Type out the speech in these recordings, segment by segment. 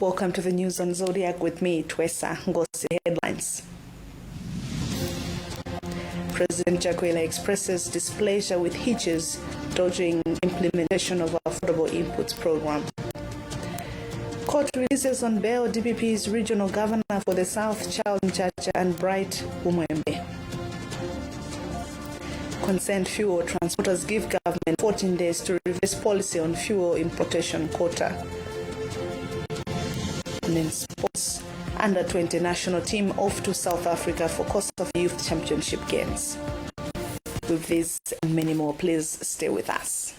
Welcome to the news on Zodiac with me, Twesa Ngosi. Headlines. President Chakwera expresses displeasure with hitches dodging implementation of affordable inputs program. Court releases on bail DPP's regional governor for the South, Charles Mchacha and Bright Umwembe. Concerned fuel transporters give government 14 days to reverse policy on fuel importation quota. And in sports, under 20 national team off to South Africa for Kosovo Youth Championship games. With this and many more, please stay with us.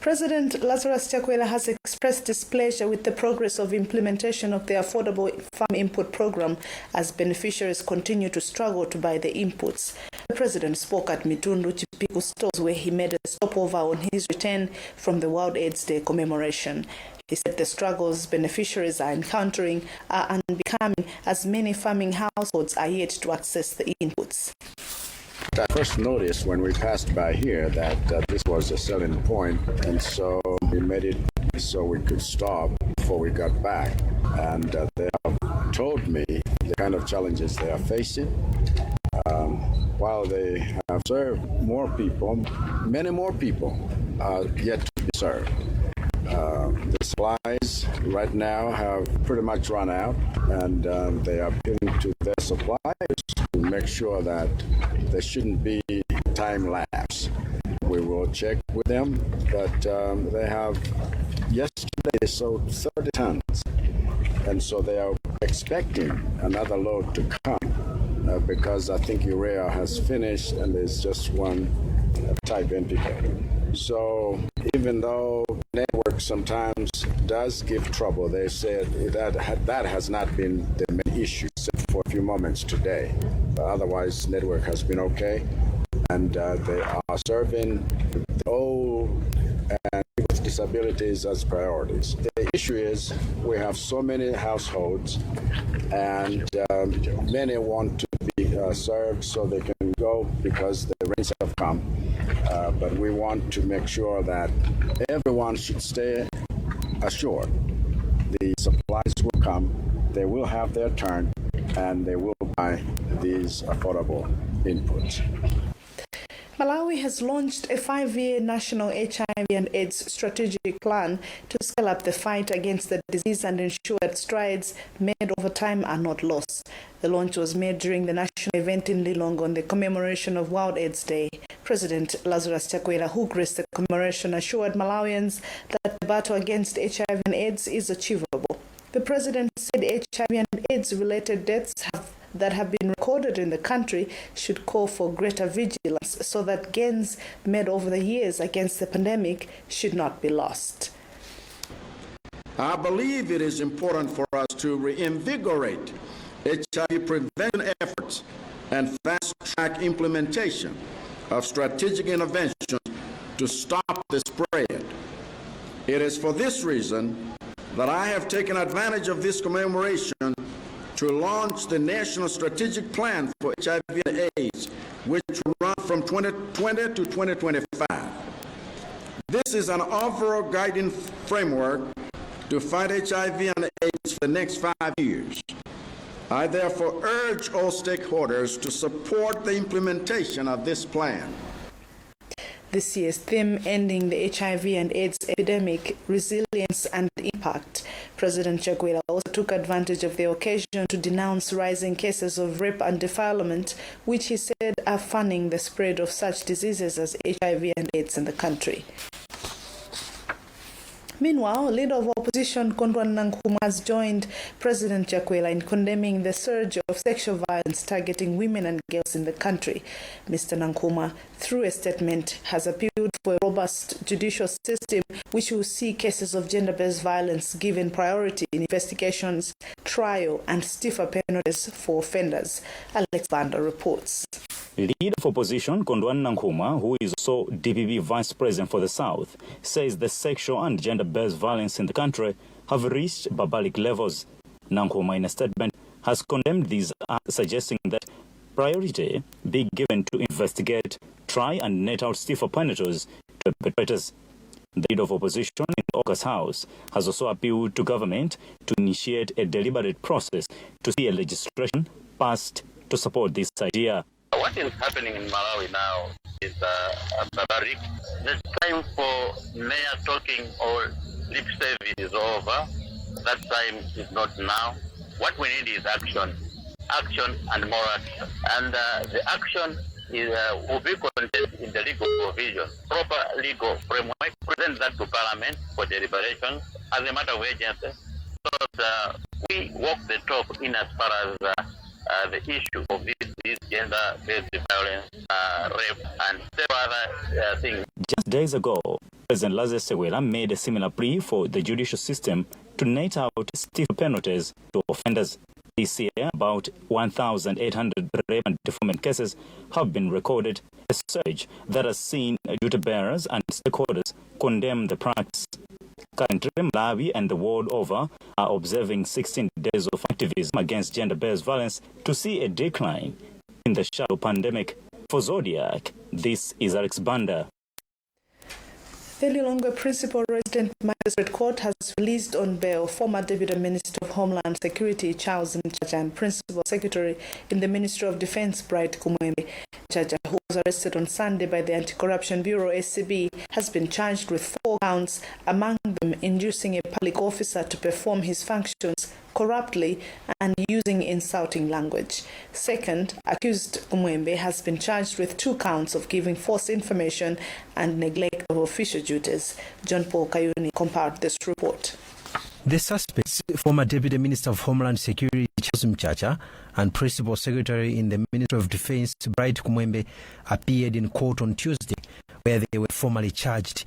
President Lazarus Chakwera has expressed displeasure with the progress of implementation of the Affordable Farm Input Program as beneficiaries continue to struggle to buy the inputs. The president spoke at Mitundu Chipiku stores where he made a stopover on his return from the World AIDS Day commemoration. He said the struggles beneficiaries are encountering are unbecoming as many farming households are yet to access the inputs. I first noticed when we passed by here that this was a selling point, and so we made it so we could stop before we got back. And they have told me the kind of challenges they are facing. While they have served more people, many more people are yet to be served. The supplies right now have pretty much run out, and they are appealing to their suppliers to make sure that there shouldn't be time lapse. We will check with them, but they have yesterday sold 30 tons, and so they are expecting another load to come because I think urea has finished and there's just one type NPK. So even though network sometimes does give trouble, they said that has not been the main issue except for a few moments today. But otherwise, network has been okay, and they are serving the old and people with disabilities as priorities. The issue is we have so many households, and many want to be served so they can go because the rains have come. But we want to make sure that everyone should stay assured. The supplies will come, they will have their turn, and they will buy these affordable inputs. Malawi has launched a 5-year national HIV and AIDS strategic plan to scale up the fight against the disease and ensure that strides made over time are not lost. The launch was made during the national event in Lilongwe on the commemoration of World AIDS Day. President Lazarus Chakwera, who graced the commemoration, assured Malawians that the battle against HIV and AIDS is achievable. The president said HIV and AIDS-related deaths that have been recorded in the country should call for greater vigilance so that gains made over the years against the pandemic should not be lost. I believe it is important for us to reinvigorate HIV prevention efforts and fast-track implementation of strategic interventions to stop the spread. It is for this reason that I have taken advantage of this commemoration to launch the National Strategic Plan for HIV and AIDS, which will run from 2020 to 2025. This is an overall guiding framework to fight HIV and AIDS for the next 5 years. I therefore urge all stakeholders to support the implementation of this plan. This year's theme, Ending the HIV and AIDS Epidemic, Resilience and Impact. President Chakwera also took advantage of the occasion to denounce rising cases of rape and defilement, which he said are fanning the spread of such diseases as HIV and AIDS in the country. Meanwhile, leader of opposition Kwagwanji Nkhani has joined President Chakwera in condemning the surge of sexual violence targeting women and girls in the country. Mr. Nkhani, through a statement, has appealed for a robust judicial system which will see cases of gender-based violence given priority in investigations, trial, and stiffer penalties for offenders. Alex Banda reports. Leader of opposition Kwagwanji Nkhani, who is also DPP Vice President for the South, says the sexual and gender-based violence in the country have reached barbaric levels. Nkhani, in a statement, has condemned these acts, suggesting that priority be given to investigate, try and net out stiffer penalties to perpetrators. The leader of opposition in the August House has also appealed to government to initiate a deliberate process to see a legislation passed to support this idea. What is happening in Malawi now is barbaric. The time for mayor talking or lip service is over. That time is not now. What we need is action and more action. And the action will be contained in the legal provision, proper legal framework. Present that to Parliament for deliberation as a matter of urgency, so that we walk the talk in as far as the issue of this gender-based violence, rape, and several other things. Just days ago, President Lazarus Chakwera made a similar plea for the judicial system to net out stiff penalties to offenders. This year, about 1,800 rape and defilement cases have been recorded, a surge that has seen duty bearers and stakeholders condemn the practice. Currently, Malawi and the world over are observing 16 days of activism against gender-based violence to see a decline in the shadow pandemic. For Zodiak, this is Alex Banda. The Lilongwe Principal Resident Magistrate Court has released on bail former Deputy Minister of Homeland Security Charles Mchacha and Principal Secretary in the Ministry of Defense Bright Kumwembe. Mchacha, who was arrested on Sunday by the Anti-Corruption Bureau (SCB), has been charged with 4 counts, among them inducing a public officer to perform his functions corruptly and using insulting language. Second, accused Kumwembe has been charged with 2 counts of giving false information and neglect of official duties. John Paul Kayuni compiled this report. The suspects, former Deputy Minister of Homeland Security Charles Mchacha and Principal Secretary in the Ministry of Defense Bright Kumwembe, appeared in court on Tuesday, where they were formally charged.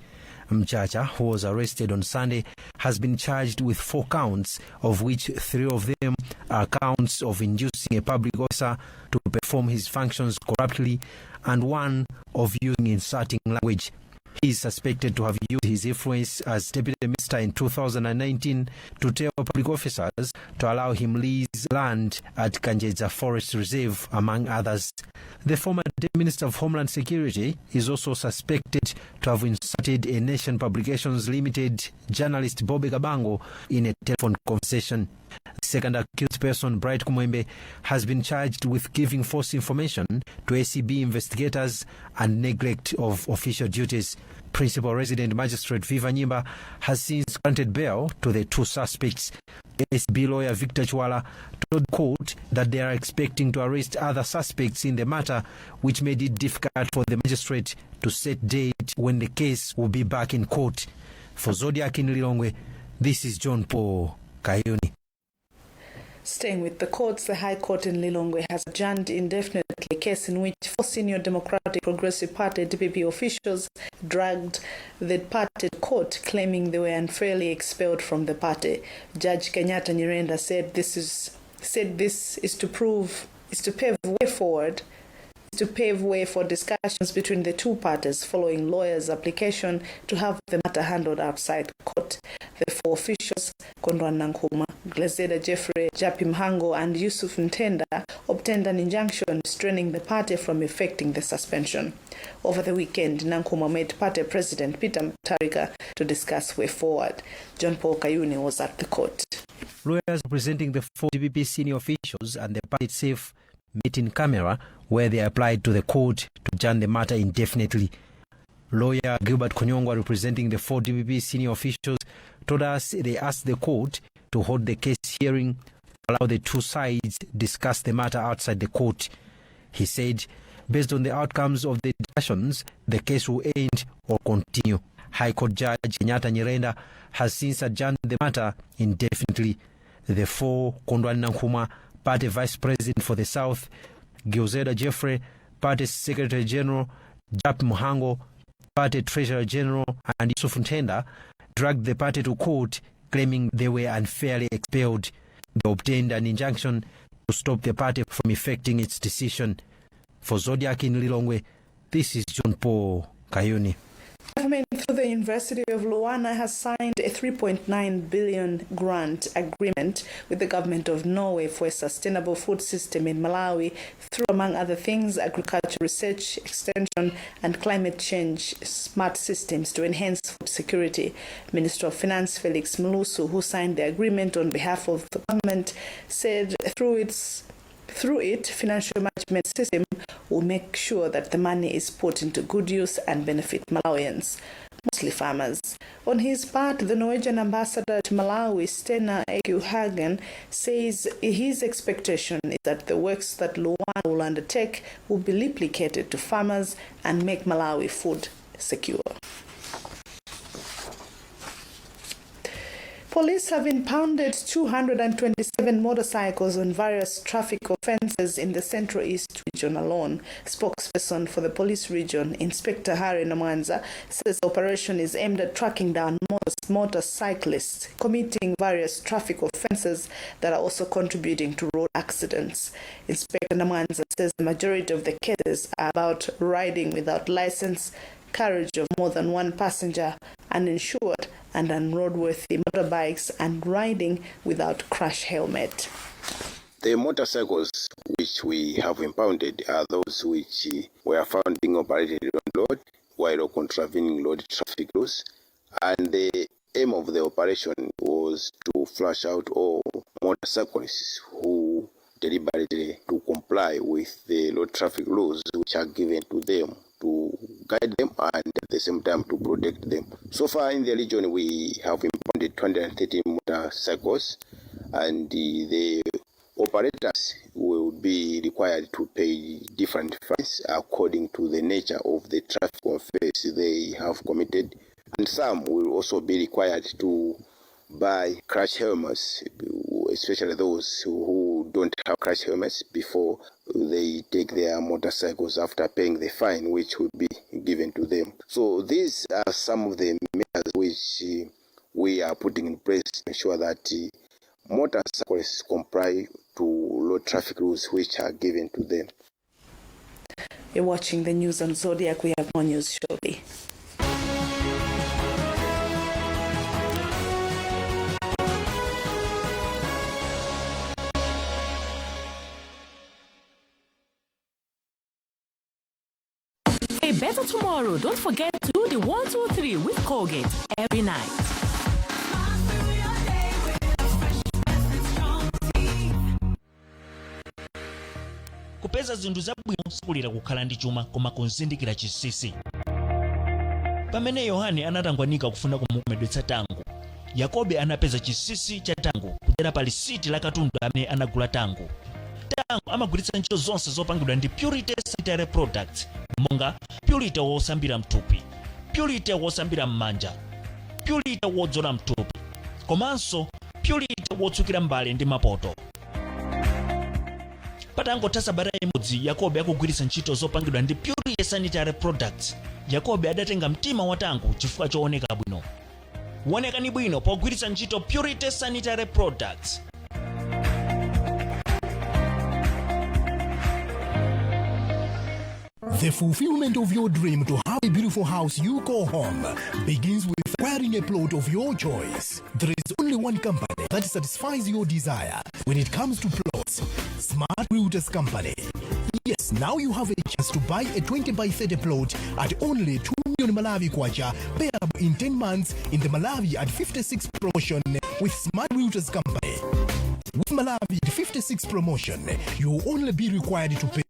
Mchacha, who was arrested on Sunday, has been charged with 4 counts, of which 3 of them are counts of inducing a public officer to perform his functions corruptly and 1 of using insulting language. He is suspected to have used his influence as Deputy Minister in 2019 to tell public officers to allow him lease land at Kanjeza Forest Reserve, among others. The former Deputy Minister of Homeland Security is also suspected to have inserted a Nation Publications Limited journalist Bobby Gabango in a telephone conversation. The second accused person, Bright Kumwembe, has been charged with giving false information to SCB investigators and neglect of official duties. Principal Resident Magistrate Viva Nyimba has since granted bail to the 2 suspects. SCB lawyer Victor Chwala told the court that they are expecting to arrest other suspects in the matter, which made it difficult for the magistrate to set date when the case will be back in court. For Zodiak in Lilongwe, this is John Paul Kayuni. Staying with the courts, the High Court in Lilongwe has adjourned indefinitely a case in which 4 senior Democratic Progressive Party DPP officials dragged the party to court, claiming they were unfairly expelled from the party. Judge Kenyatta Nyirenda said this is to pave way for discussions between the 2 parties following lawyers' application to have the matter handled outside court. The 4 officials, Kwagwanji Nkhuma, Glazeda Jeffrey, Japi Mhango and Yusuf Ntenda, obtained an injunction restraining the party from effecting the suspension. Over the weekend, Nkhuma met Party President Peter Mutharika to discuss way forward. John Paul Kayuni was at the court. Lawyers representing the 4 DPP senior officials and the party itself met in camera, where they applied to the court to adjourn the matter indefinitely. Lawyer Gilbert Konyongwa, representing the 4 DPP senior officials, told us they asked the court to hold the case hearing to allow the 2 sides discuss the matter outside the court. He said, based on the outcomes of the discussions, the case will end or continue. High Court Judge Kenyatta Nyirenda has since adjourned the matter indefinitely. The 4, Kwagwanji Nkhuma, Party Vice President for the South, Glazeda Jeffrey, Party Secretary General, Japi Mhango, Party Treasurer General, and Yusuf Ntenda, dragged the party to court, claiming they were unfairly expelled. They obtained an injunction to stop the party from effecting its decision. For Zodiak in Lilongwe, this is John Paul Kayuni. Government, through the University of Luana has signed a 3.9 billion grant agreement with the government of Norway for a sustainable food system in Malawi through, among other things, agriculture research, extension, and climate change smart systems to enhance food security. Minister of Finance Felix Mlusu, who signed the agreement on behalf of the government, said through it, financial management system will make sure that the money is put into good use and benefit Malawians, mostly farmers. On his part, the Norwegian ambassador to Malawi, Stena Hagen, says his expectation is that the works that Luana will undertake will be replicated to farmers and make Malawi food secure. Police have impounded 227 motorcycles on various traffic offences in the Central East region alone. Spokesperson for the police region, Inspector Harry Namwanza, says the operation is aimed at tracking down motorcyclists committing various traffic offences that are also contributing to road accidents. Inspector Namwanza says the majority of the cases are about riding without licence, carriage of more than one passenger, uninsured and unroadworthy motorbikes, and riding without crash helmet. The motorcycles which we have impounded are those which were found being operated on road while contravening road traffic rules, and the aim of the operation was to flush out all motorcyclists who deliberately to comply with the road traffic rules which are given to them to guide them and at the same time to protect them. So far in the region we have impounded 230 motorcycles, and the operators will be required to pay different fines according to the nature of the traffic offense they have committed, and some will also be required to buy crash helmets, especially those who don't have crash helmets, before they take their motorcycles after paying the fine which will be given to them. So these are some of the measures which we are putting in place to ensure that motorcyclists comply to road traffic rules which are given to them. You're watching the news on Zodiac. We have more news shortly. A better tomorrow. Don't forget to do the 1, 2, 3 with Colgate every night. Kupeza zinthu zabwino sikulira kukhala ndi chuma koma kuzindikira chisisi. Pamene Yohane anatangwanika kufuna kumukomedwetsa tango, Yakobe anapeza chisisi cha tango kudzera pa lisiti la katundu amene anagula tango. Tango amagwiritsa ntchito zonse zopangidwa ndi Purity Sanitary Products, monga Purity wosambira mthupi, Purity wosambira m'manja, Purity wodzola mthupi, komanso Purity wotsukira mbale ndi mapoto. Patangotha sabata imodzi Yakobe akugwiritsa ntchito zopangidwa ndi Purity Sanitary Products, Yakobe adatenga mtima wa tango chifukwa chooneka bwino. Wonekani bwino pogwiritsa ntchito Purity Sanitary Products. The fulfillment of your dream to have a beautiful house you call home begins with acquiring a plot of your choice. There is only one company that satisfies your desire when it comes to plots: Smart Realtors Company. Yes, now you have a chance to buy a 20 by 30 plot at only 2 million Malawi kwacha, payable in 10 months in the Malawi at 56 promotion with Smart Realtors Company. With Malawi at 56 promotion, you will only be required to pay